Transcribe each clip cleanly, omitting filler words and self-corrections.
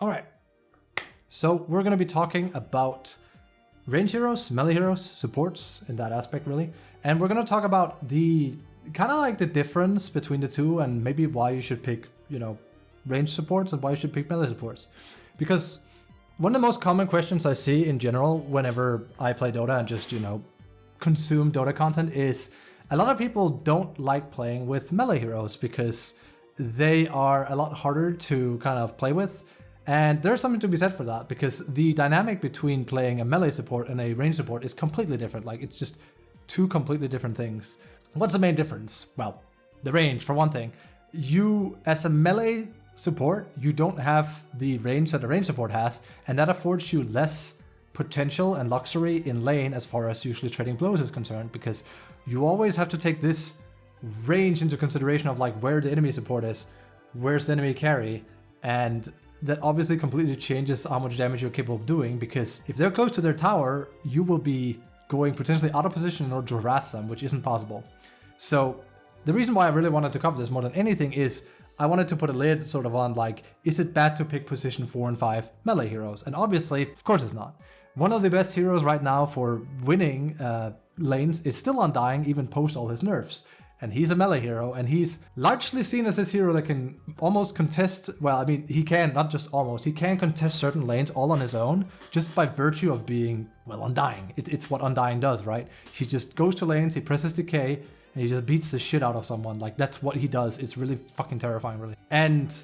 All right, so we're going to be talking about range heroes, melee heroes, supports in that aspect really. And we're going to talk about the kind of like the difference between the two and maybe why you should pick, range supports and why you should pick melee supports. Because one of the most common questions I see in general whenever I play Dota and just, consume Dota content is a lot of people don't like playing with melee heroes because they are a lot harder to kind of play with. And there's something to be said for that because the dynamic between playing a melee support and a range support is completely different. Like it's just two completely different things. What's the main difference? Well, the range for one thing. You, as a melee support, you don't have the range that a range support has, and that affords you less potential and luxury in lane as far as usually trading blows is concerned, because you always have to take this range into consideration of like where the enemy support is, where's the enemy carry, and that obviously completely changes how much damage you're capable of doing, because if they're close to their tower, you will be going potentially out of position in order to harass them, which isn't possible. So the reason why I really wanted to cover this more than anything is I wanted to put a lid sort of on like, is it bad to pick position 4 and 5 melee heroes? And obviously, of course it's not. One of the best heroes right now for winning lanes is still Undying, even post all his nerfs. And he's a melee hero, and he's largely seen as this hero that can almost contest, well, I mean, he can, not just almost, he can contest certain lanes all on his own, just by virtue of being, well, Undying. It's what Undying does, right? He just goes to lanes, he presses decay, and he just beats the shit out of someone. Like, that's what he does. It's really fucking terrifying, really. And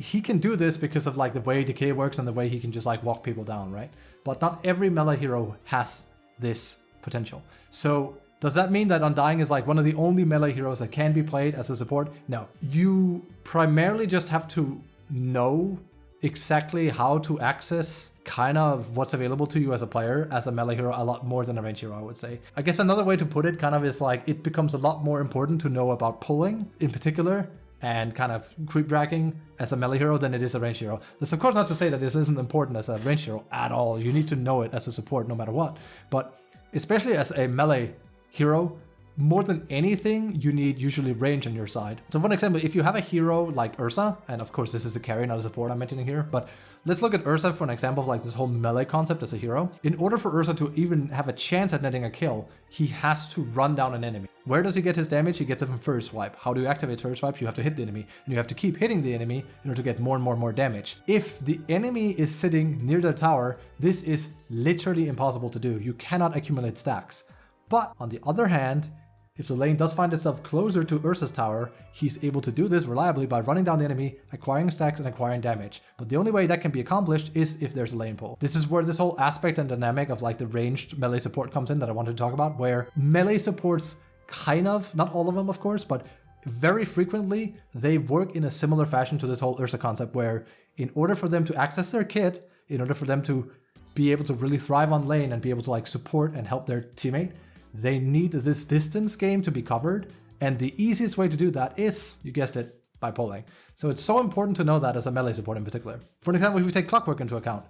he can do this because of, like, the way decay works and the way he can just, like, walk people down, right? But not every melee hero has this potential. So does that mean that Undying is like one of the only melee heroes that can be played as a support? No. You primarily just have to know exactly how to access kind of what's available to you as a player, as a melee hero, a lot more than a range hero, I would say. I guess another way to put it kind of is like it becomes a lot more important to know about pulling in particular and kind of creep dragging as a melee hero than it is a range hero. That's of course not to say that this isn't important as a range hero at all. You need to know it as a support no matter what. But especially as a melee hero, more than anything, you need usually range on your side. So for an example, if you have a hero like Ursa, and of course this is a carry, not a support I'm mentioning here, but let's look at Ursa for an example of like this whole melee concept as a hero. In order for Ursa to even have a chance at netting a kill, he has to run down an enemy. Where does he get his damage? He gets it from first swipe. How do you activate first swipe? You have to hit the enemy, and you have to keep hitting the enemy in order to get more and more damage. If the enemy is sitting near the tower, this is literally impossible to do. You cannot accumulate stacks. But on the other hand, if the lane does find itself closer to Ursa's tower, he's able to do this reliably by running down the enemy, acquiring stacks, and acquiring damage. But the only way that can be accomplished is if there's a lane pull. This is where this whole aspect and dynamic of like the ranged melee support comes in that I wanted to talk about, where melee supports kind of, not all of them of course, but very frequently they work in a similar fashion to this whole Ursa concept, where in order for them to access their kit, in order for them to be able to really thrive on lane and be able to like support and help their teammate, they need this distance game to be covered, and the easiest way to do that is, you guessed it, by pulling. So it's so important to know that as a melee support in particular. For example, if we take Clockwork into account,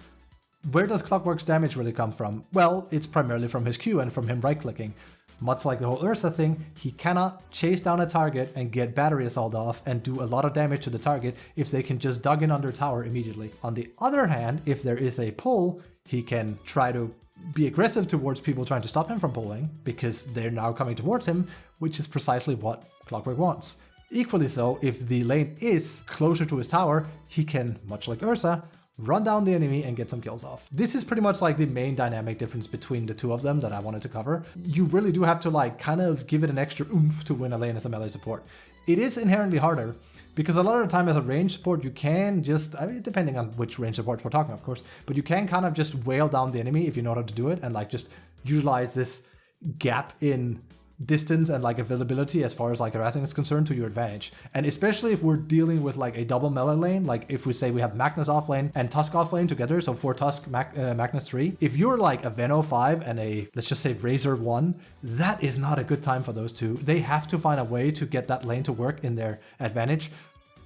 where does Clockwork's damage really come from? Well, it's primarily from his Q and from him right-clicking. Much like the whole Ursa thing, he cannot chase down a target and get battery assault off and do a lot of damage to the target if they can just dug in under tower immediately. On the other hand, if there is a pull, he can try to be aggressive towards people trying to stop him from pulling because they're now coming towards him, which is precisely what Clockwork wants. Equally so, if the lane is closer to his tower, he can, much like Ursa, run down the enemy and get some kills off. This is pretty much like the main dynamic difference between the two of them that I wanted to cover. You really do have to like kind of give it an extra oomph to win a lane as a melee support. It is inherently harder because a lot of the time as a range support, you can just, I mean, depending on which range support we're talking, of course, but you can kind of just wail down the enemy if you know how to do it and like just utilize this gap in distance and like availability as far as like harassing is concerned to your advantage. And especially if we're dealing with like a double melee lane, like if we say we have Magnus off lane and Tusk off lane together, so 4 Tusk, Magnus 3, if you're like a Veno 5 and a, let's just say Razor 1, that is not a good time for those two. They have to find a way to get that lane to work in their advantage.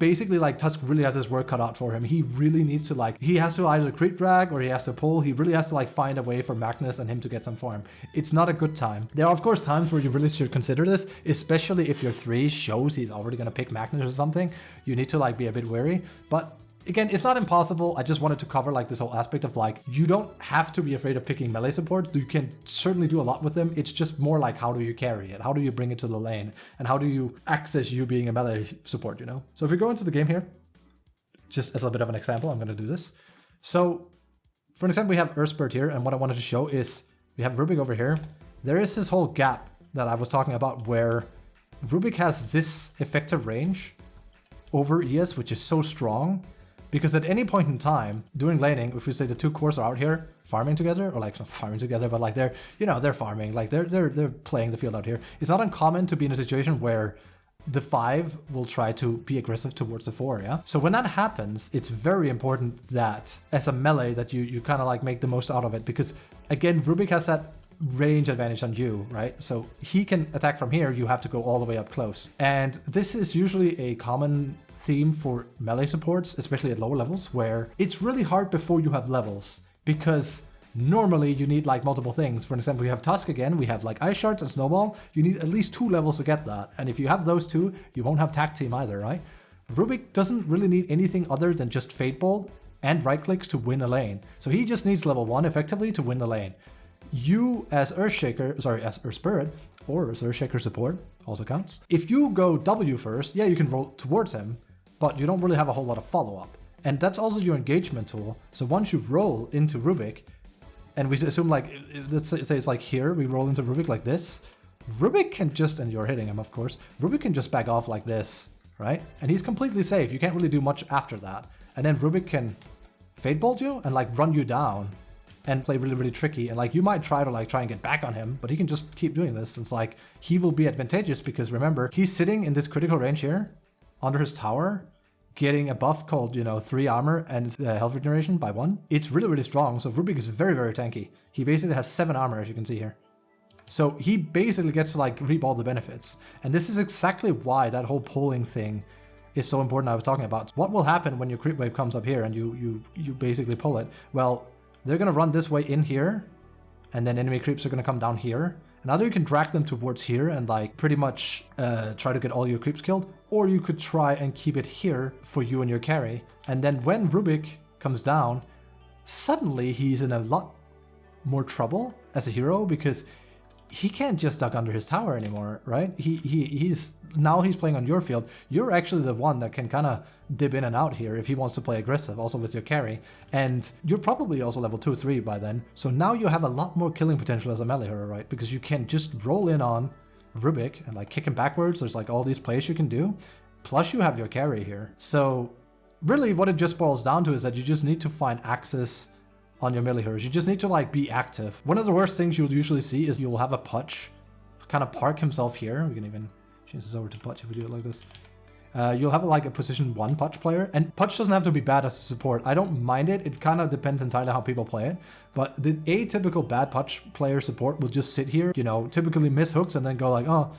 Basically, like, Tusk really has his work cut out for him. He really needs to, like, he has to either creep drag or he has to pull. He really has to, like, find a way for Magnus and him to get some form. It's not a good time. There are, of course, times where you really should consider this, especially if your 3 shows he's already going to pick Magnus or something. You need to, like, be a bit wary. But again, it's not impossible. I just wanted to cover like this whole aspect of like, you don't have to be afraid of picking melee support. You can certainly do a lot with them. It's just more like, how do you carry it? How do you bring it to the lane? And how do you access you being a melee support, you know? So if we go into the game here, just as a bit of an example, I'm going to do this. So for an example, we have Earthspurt here. And what I wanted to show is we have Rubik over here. There is this whole gap that I was talking about where Rubik has this effective range over ES, which is so strong. Because at any point in time during laning, if we say the two cores are out here farming together, or like not farming together, but like they're, you know, they're farming, like they're playing the field out here. It's not uncommon to be in a situation where the 5 will try to be aggressive towards the 4, yeah? So when that happens, it's very important that as a melee that you kind of like make the most out of it, because again, Rubik has that range advantage on you, right? So he can attack from here, you have to go all the way up close. And this is usually a common theme for melee supports, especially at lower levels, where it's really hard before you have levels, because normally you need like multiple things. For example, we have Tusk again, we have like Ice Shards and Snowball. You need at least 2 levels to get that. And if you have those 2, you won't have Tag Team either, right? Rubik doesn't really need anything other than just Fade Bolt and right clicks to win a lane. So he just needs level 1 effectively to win the lane. You as Earthshaker, sorry, as Earthspirit, or as Earthshaker support, also counts. If you go W first, yeah, you can roll towards him, but you don't really have a whole lot of follow-up. And that's also your engagement tool. So once you roll into Rubik, and we assume like, let's say it's like here, we roll into Rubik like this, Rubik can just, and you're hitting him of course, Rubik can just back off like this, right? And he's completely safe, you can't really do much after that. And then Rubik can Fade Bolt you and like run you down and play really, really tricky. And like you might try and get back on him, but he can just keep doing this. It's like, he will be advantageous because remember, he's sitting in this critical range here, under his tower, getting a buff called, you know, 3 armor and health regeneration by 1. It's really, really strong. So Rubik is very, very tanky. He basically has 7 armor, as you can see here. So he basically gets to like reap all the benefits. And this is exactly why that whole pulling thing is so important I was talking about. What will happen when your creep wave comes up here and you basically pull it? Well, they're gonna run this way in here, and then enemy creeps are gonna come down here. And either you can drag them towards here and like pretty much try to get all your creeps killed, or you could try and keep it here for you and your carry. And then when Rubik comes down, suddenly he's in a lot more trouble as a hero because he can't just duck under his tower anymore, right? He's playing on your field. You're actually the one that can kind of dip in and out here if he wants to play aggressive, also with your carry. And you're probably also level 2 or 3 by then. So now you have a lot more killing potential as a melee hero, right? Because you can just roll in on Rubik and like kick him backwards. There's like all these plays you can do. Plus you have your carry here. So really what it just boils down to is that you just need to find access on your melee heroes. You just need to like be active. One of the worst things you'll usually see is you'll have a Putch kind of park himself here. We can even change this over to Putch if we do it like this. You'll have like a position 1 Putch player, and Putch doesn't have to be bad as a support. I don't mind it. It kind of depends entirely how people play it. But the atypical bad Putch player support will just sit here, you know, typically miss hooks and then go like, oh,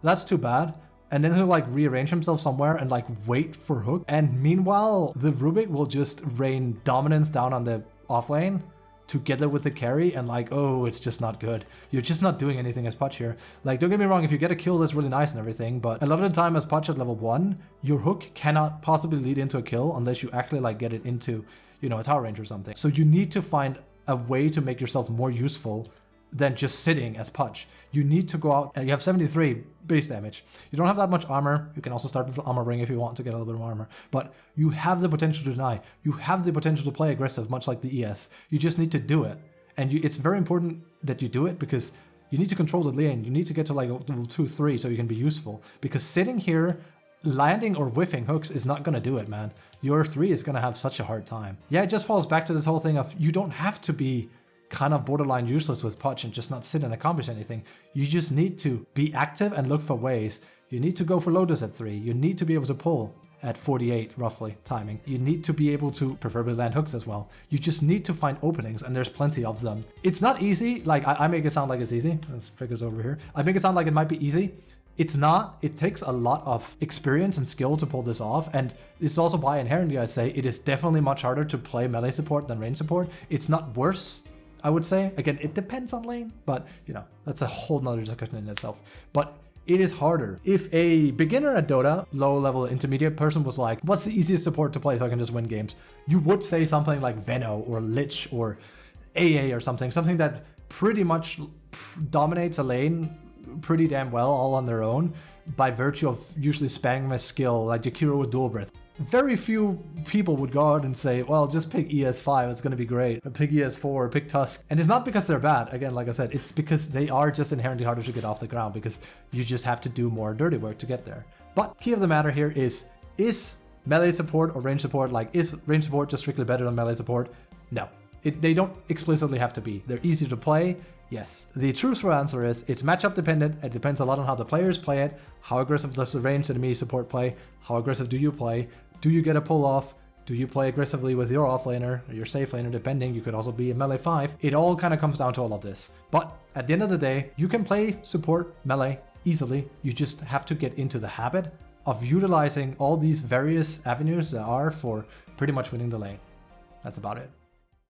that's too bad. And then he'll like rearrange himself somewhere and like wait for hook. And meanwhile, the Rubik will just rain dominance down on the off lane together with the carry, and like, oh, it's just not good. You're just not doing anything as Putch here. Like, don't get me wrong, if you get a kill, that's really nice and everything, but a lot of the time as Putch at level 1, your hook cannot possibly lead into a kill unless you actually like get it into, you know, a tower range or something. So you need to find a way to make yourself more useful than just sitting as Putch. You need to go out, you have 73 base damage. You don't have that much armor. You can also start with armor ring if you want to get a little bit of armor, but you have the potential to deny. You have the potential to play aggressive, much like the ES. You just need to do it. And it's very important that you do it because you need to control the lane. You need to get to like level 2, 3 so you can be useful. Because sitting here, landing or whiffing hooks is not gonna do it, man. Your 3 is gonna have such a hard time. Yeah, it just falls back to this whole thing of you don't have to be kind of borderline useless with Putch and just not sit and accomplish anything. You just need to be active and look for ways. You need to go for Lotus at 3. You need to be able to pull at 48 roughly timing. You need to be able to preferably land hooks as well. You just need to find openings, and there's plenty of them. It's not easy. Like I make it sound like it's easy. Let's pick this over here. I make it sound like it might be easy. It's not. It takes a lot of experience and skill to pull this off, and it's also why inherently I say it is definitely much harder to play melee support than range support. It's not worse, I would say. Again, it depends on lane, but you know, that's a whole nother discussion in itself. But it is harder. If a beginner at Dota, low level intermediate person was like, what's the easiest support to play so I can just win games? You would say something like Veno or Lich or AA or something that pretty much dominates a lane pretty damn well all on their own by virtue of usually spamming a skill like Jakiro with Dual Breath. Very few people would go out and say, well, just pick ES5, it's going to be great. Or pick ES4, or pick Tusk. And it's not because they're bad. Again, like I said, it's because they are just inherently harder to get off the ground because you just have to do more dirty work to get there. But key of the matter here is melee support or range support, like is range support just strictly better than melee support? No. They don't explicitly have to be. They're easy to play. Yes. The truthful answer is it's matchup dependent. It depends a lot on how the players play it. How aggressive does the ranged enemy support play? How aggressive do you play? Do you get a pull off? Do you play aggressively with your offlaner or your safe laner, depending? You could also be a melee 5. It all kind of comes down to all of this. But at the end of the day, you can play support melee easily. You just have to get into the habit of utilizing all these various avenues there are for pretty much winning the lane. That's about it.